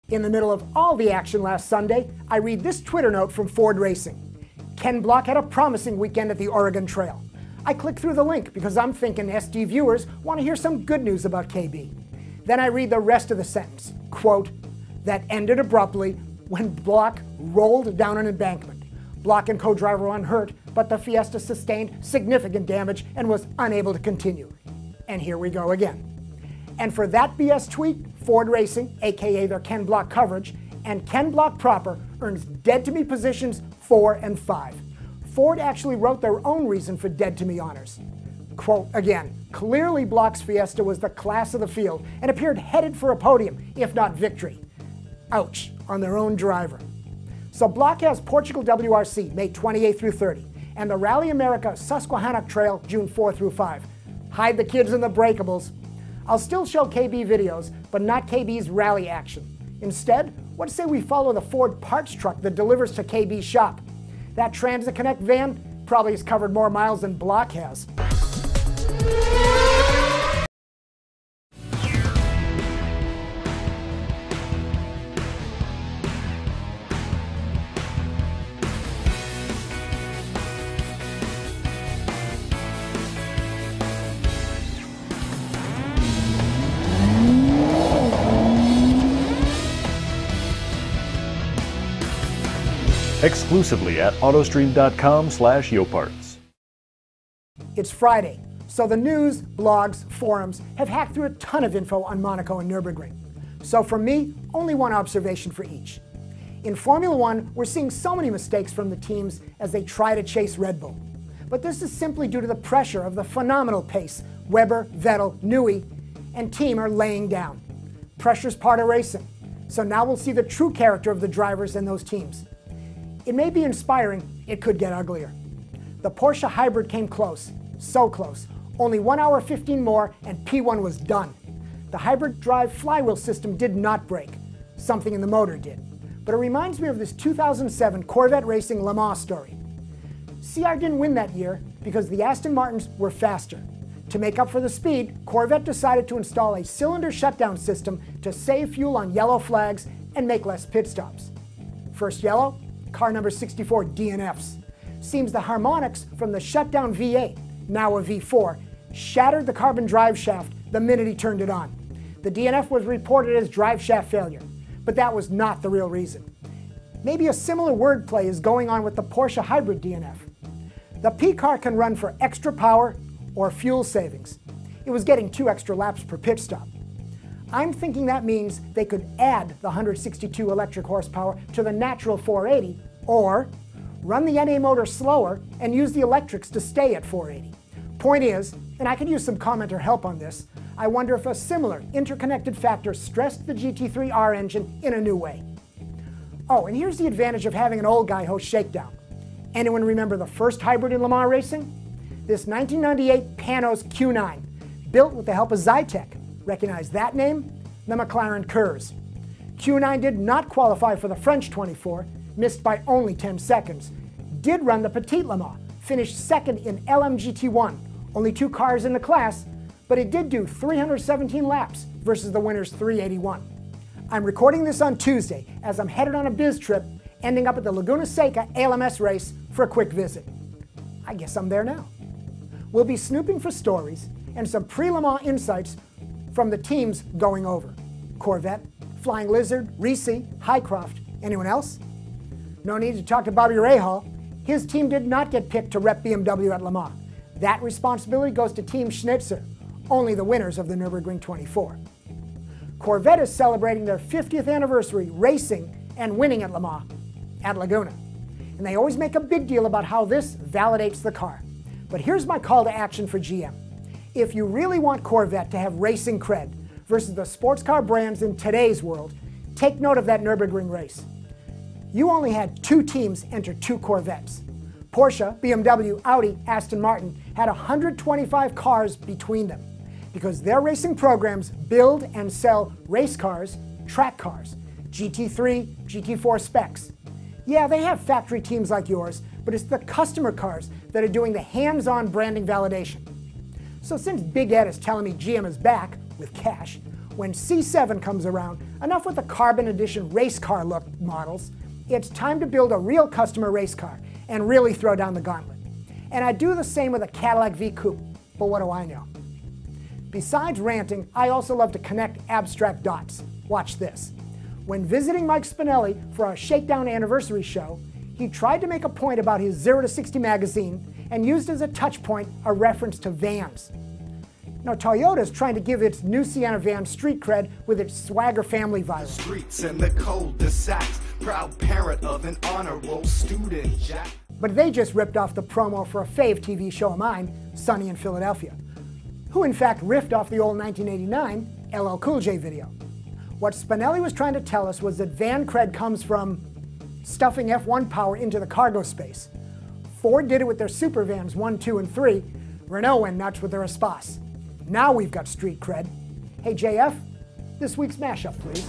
In the middle of all the action last Sunday, I read this Twitter note from Ford Racing. Ken Block had a promising weekend at the Oregon Trail. I click through the link because I'm thinking SD viewers want to hear some good news about KB. Then I read the rest of the sentence, quote, that ended abruptly when Block rolled down an embankment. Block and co-driver were unhurt, but the Fiesta sustained significant damage and was unable to continue. And here we go again. And for that BS tweet, Ford Racing, aka their Ken Block coverage, and Ken Block proper earns dead to me positions 4 and 5. Ford actually wrote their own reason for dead to me honors. Quote again, clearly Block's Fiesta was the class of the field and appeared headed for a podium, if not victory. Ouch, on their own driver. So Block has Portugal WRC May 28 through 30, and the Rally America Susquehannock Trail June 4 through 5. Hide the kids in the breakables. I'll still show KB videos, but not KB's rally action. Instead, what say we follow the Ford parts truck that delivers to KB's shop? That Transit Connect van probably has covered more miles than Block has. Exclusively at autostream.com/yoparts. It's Friday, so the news, blogs, forums have hacked through a ton of info on Monaco and Nurburgring. So from me, only one observation for each. In Formula One, we're seeing so many mistakes from the teams as they try to chase Red Bull. But this is simply due to the pressure of the phenomenal pace Webber, Vettel, Newey, and team are laying down. Pressure's part of racing, so now we'll see the true character of the drivers and those teams. It may be inspiring, it could get uglier. The Porsche hybrid came close, so close. Only 1 hour 15 more and P1 was done. The hybrid drive flywheel system did not break. Something in the motor did. But it reminds me of this 2007 Corvette Racing Le Mans story. CR didn't win that year because the Aston Martins were faster. To make up for the speed, Corvette decided to install a cylinder shutdown system to save fuel on yellow flags and make less pit stops. First yellow, car number 64 DNFs. Seems the harmonics from the shutdown V8, now a V4, shattered the carbon drive shaft the minute he turned it on. The DNF was reported as drive shaft failure, but that was not the real reason. Maybe a similar wordplay is going on with the Porsche hybrid DNF. The P car can run for extra power or fuel savings. It was getting 2 extra laps per pit stop. I'm thinking that means they could add the 162 electric horsepower to the natural 480, or run the NA motor slower and use the electrics to stay at 480. Point is, and I could use some commenter help on this, I wonder if a similar interconnected factor stressed the GT3R engine in a new way. Oh, and here's the advantage of having an old guy host ShakeDown. Anyone remember the first hybrid in Le Mans racing? This 1998 Panos Q9, built with the help of Zytec. Recognize that name? The McLaren KERS. Q9 did not qualify for the French 24, missed by only 10 seconds. Did run the Petit Le Mans, finished second in LMGT1, only 2 cars in the class, but it did do 317 laps versus the winner's 381. I'm recording this on Tuesday as I'm headed on a biz trip, ending up at the Laguna Seca ALMS race for a quick visit. I guess I'm there now. We'll be snooping for stories and some pre-Le Mans insights from the teams going over. Corvette, Flying Lizard, Risi, Highcroft. Anyone else? No need to talk to Bobby Rahal. His team did not get picked to rep BMW at Le Mans. That responsibility goes to Team Schnitzer, only the winners of the Nurburgring 24. Corvette is celebrating their 50th anniversary racing and winning at Le Mans, at Laguna. And they always make a big deal about how this validates the car. But here's my call to action for GM. If you really want Corvette to have racing cred versus the sports car brands in today's world, take note of that Nürburgring race. You only had 2 teams enter 2 Corvettes. Porsche, BMW, Audi, Aston Martin had 125 cars between them because their racing programs build and sell race cars, track cars, GT3, GT4 specs. Yeah, they have factory teams like yours, but it's the customer cars that are doing the hands-on branding validation. So since Big Ed is telling me GM is back, with cash, When C7 comes around, enough with the carbon edition race car look models, it's time to build a real customer race car and really throw down the gauntlet. And I do the same with a Cadillac V Coupe, but what do I know? Besides ranting, I also love to connect abstract dots. Watch this. When visiting Mike Spinelli for a ShakeDown anniversary show, he tried to make a point about his 0 to 60 magazine and used as a touch point a reference to vans. Now Toyota's trying to give its new Sienna van street cred with its swagger family viral. Streets and the cul-de-sacs, proud parent of an honor roll student, Jack. But they just ripped off the promo for a fave TV show of mine, Sunny in Philadelphia, who in fact riffed off the old 1989 LL Cool J video. What Spinelli was trying to tell us was that van cred comes from stuffing F1 power into the cargo space. Ford did it with their Supervans 1, 2, and 3. Renault went nuts with their Espace. Now we've got street cred. Hey JF, this week's mashup, please.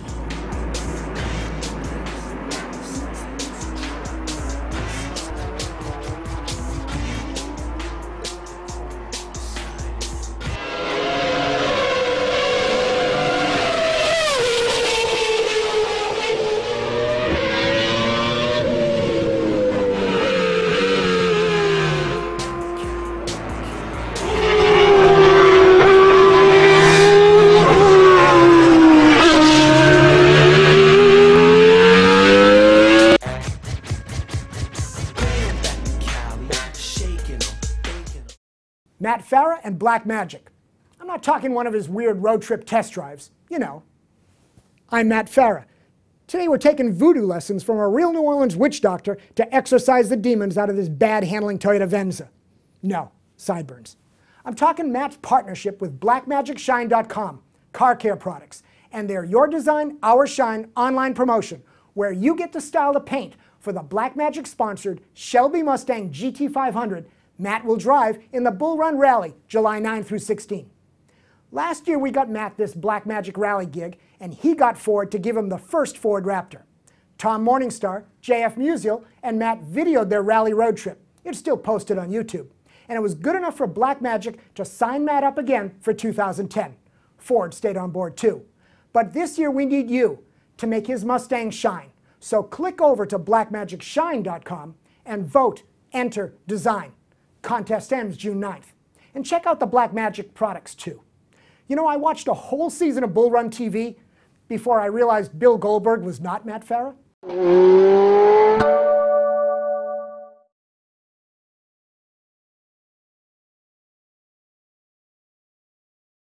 Matt Farah and Black Magic. I'm not talking one of his weird road trip test drives. You know. I'm Matt Farah. Today we're taking voodoo lessons from a real New Orleans witch doctor to exorcise the demons out of this bad-handling Toyota Venza. No, sideburns. I'm talking Matt's partnership with blackmagicshine.com, car care products, and their Your Design, Our Shine online promotion, where you get to style the paint for the Blackmagic-sponsored Shelby Mustang GT500 Matt will drive in the Bull Run Rally, July 9 through 16. Last year we got Matt this Blackmagic Rally gig, and he got Ford to give him the first Ford Raptor. Tom Morningstar, JF Musial, and Matt videoed their rally road trip. It's still posted on YouTube. And it was good enough for Blackmagic to sign Matt up again for 2010. Ford stayed on board too. But this year we need you to make his Mustang shine. So click over to blackmagicshine.com and vote, enter, design. Contest ends June 9th. And check out the Blackmagic products too. You know, I watched a whole season of Bull Run TV before I realized Bill Goldberg was not Matt Farah.